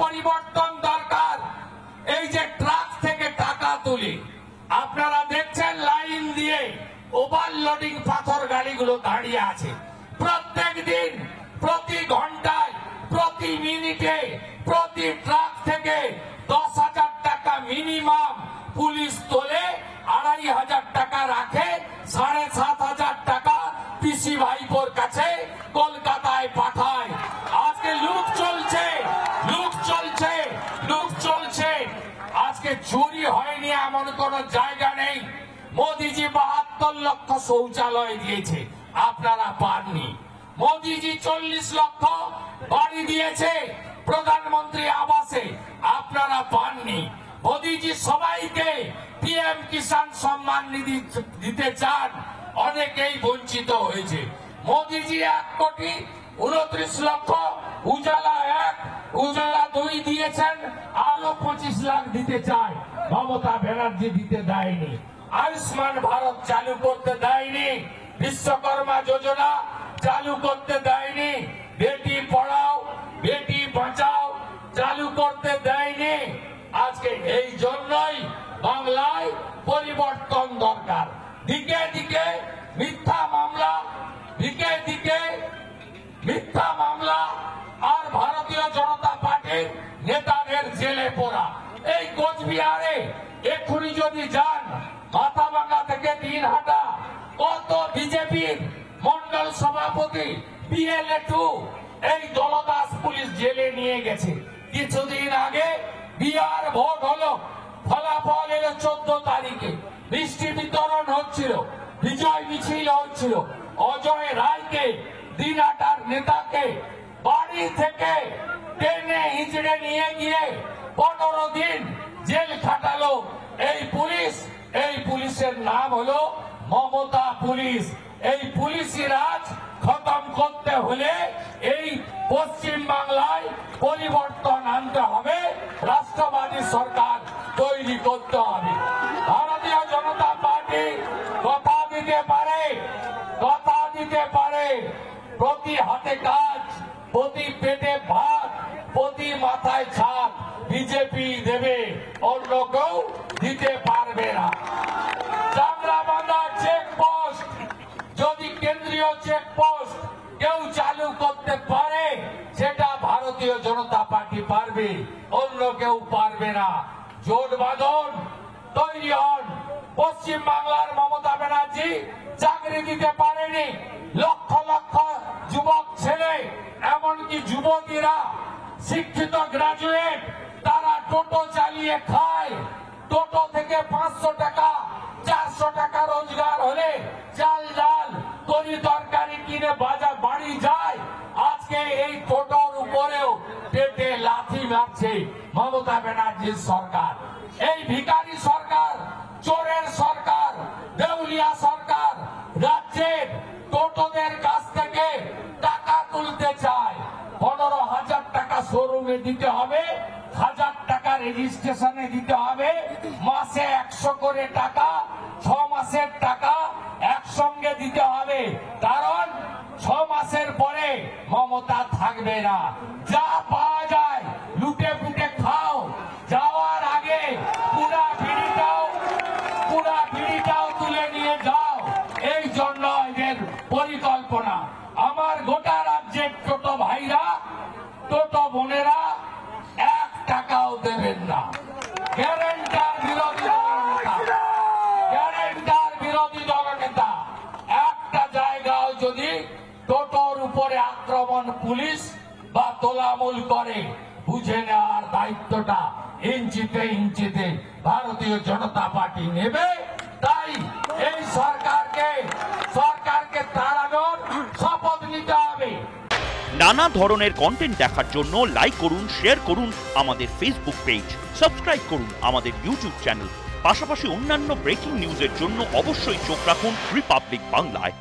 পরিবর্তন দরকার। এই যে ট্রাক থেকে টাকা তুলে আপনারা দেখছেন লাইন দিয়ে ওভারলোডিং পাথর গাড়িগুলো দাঁড়িয়ে আছে। প্রত্যেক দিন, প্রতি ঘন্টায়, প্রতি মিনিটে, প্রতি ট্রাক থেকে 10,000 টাকা মিনিমাম পুলিশ তোলে, 2,500 টাকা রাখে, 7,500 টাকা পিসি ভাইপোর কাছে কলকাতায় পাঠায়। আজকে লুট চলছে, লুট চলছে, লুট চলছে। আজকে চুরি হয়নি এমন কোন জায়গা নেই। মোদিজি 72 লক্ষ শৌচালয় দিয়েছে, আপনারা পাননি। মোদিজি 40 লক্ষ বাড়ি দিয়েছে প্রধানমন্ত্রী আবাসে, আপনারা পাননি। মোদিজি সবাইকে পিএম কিষাণ সম্মান নিধি দিতে চান, অনেকেই বঞ্চিত হয়েছে। মোদিজি 1,29,00,000 উজালা 1, উজালা 2 দিয়েছেন, আরো 25 লাখ দিতে চায়। মমতা ব্যানার্জি দিতে দেয়নি। আয়ুষ্মান ভারত চালু করতে দেয়নি, বিশ্বকর্মা যোজনা চালু করতে দেয়নি, বেটি পড়াও বেটি বাঁচাও চালু করতে দেয়নি। আজকে এই জন্যই বাংলায় পরিবর্তন দরকার। দিকে দিকে মিথ্যা মামলা, দিকে দিকে মিথ্যা মামলা, আর ভারতীয় জনতা পার্টির নেতাদের জেলে পোড়া। এই কোচবিহারে এক্ষুনি যদি যান, মাথাভাঙ্গা থেকে দিনহাটা, কত বিজেপির মন্ডল সভাপতি PLA 2 এই দলদাস পুলিশ জেলে নিয়ে গেছে। কিছুদিন আগে বিহার ভোট হলো, ফলাফল এলো 14 তারিখে, মিষ্টি বিতরণ হচ্ছিল, বিজয় মিছিল হচ্ছিল। অজয় রায়কে, দিনহাটার নেতাকে বাড়ি থেকে টেনে হিঁচড়ে নিয়ে গিয়ে 15 দিন জেল খাটালো এই পুলিশ। এই পুলিশের নাম হলো মমতা পুলিশ। এই পুলিশি রাজ খতম করতে হলে এই পশ্চিম বাংলায় পরিবর্তন আনতে হবে, রাষ্ট্রবাদী সরকার তৈরি করতে হবে। ভারতীয় জনতা পার্টি কথা দিতে পারে, কথা দিতে পারে, প্রতি হাতে কাজ, প্রতি পেটে ভাত, প্রতি মাথায় ছাদ বিজেপি দেবে, অন্য কেউ দিতে পারবে না। চামড়াবান্ধা চেকপোস্ট, যদি কেন্দ্রীয় চেকপোস্ট কেউ চালু করতে পারে, সেটা ভারতীয় জনতা পার্টি পারবে, অন্য কেউ পারবে না। জোট বাঁধন, তৈরি হন। পশ্চিম বাংলার মমতা ব্যানার্জি চাকরি দিতে পারেনি, লক্ষ লক্ষ যুবক ছেলে, এমনকি যুবতীরা শিক্ষিত গ্রাজুয়েট, তারা টোটো চালিয়ে খায়। টোটো থেকে 500 টাকা 400 টাকা রোজগার হলে চাল ডাল তরি তরকারি কিনে বাজার বাড়ি যায়। আজকে এই টোটোর উপরেও পেটে লাথি মারছে মমতা ব্যানার্জির সরকার। এই ভিখারি সরকার, চোরের সরকার, দেউলিয়া সরকার রাজ্যের টোটোদের কাছ থেকে টাকা তুলতে চায়। 15,000 টাকা শোরুমে দিতে হবে, 1,000 টাকা রেজিস্ট্রেশনে দিতে হবে, মাসে 100 করে টাকা, 6 মাসের টাকা একসঙ্গে দিতে হবে। কারণ 6 মাসের পরে মমতা থাকবে না। যা পাওয়া যায় লুটে পুটে খাও, যাওয়ার আগে পুরা বিড়িটাও তুলে নিয়ে যাও। এই জন্য এদের পরিকল্পনা। আমার গোটা রাজ্যের টোটো ভাইরা, টোটো বোনেরা 1 টাকাও দেবেন না। গ্যারেন্টার বিরোধী দলনেতা, গ্যারেন্টার বিরোধী দলনেতা, একটা জায়গাও যদি টোটোর উপরে আক্রমণ পুলিশ বা তোলামূল করে, বুঝে নেওয়ার দায়িত্বটা ইঞ্চিতে ইঞ্চিতে ভারতীয় জনতা পার্টি নেবে। তাই এই সরকারকে তাড়ানোর শপথ নিতে হবে। নানা ধরনের কন্টেন্ট দেখার জন্য লাইক করুন, শেয়ার করুন আমাদের ফেসবুক পেজ, সাবস্ক্রাইব করুন আমাদের ইউটিউব চ্যানেল। পাশাপাশি অন্যান্য ব্রেকিং নিউজের জন্য অবশ্যই চোখ রাখুন রিপাবলিক বাংলায়।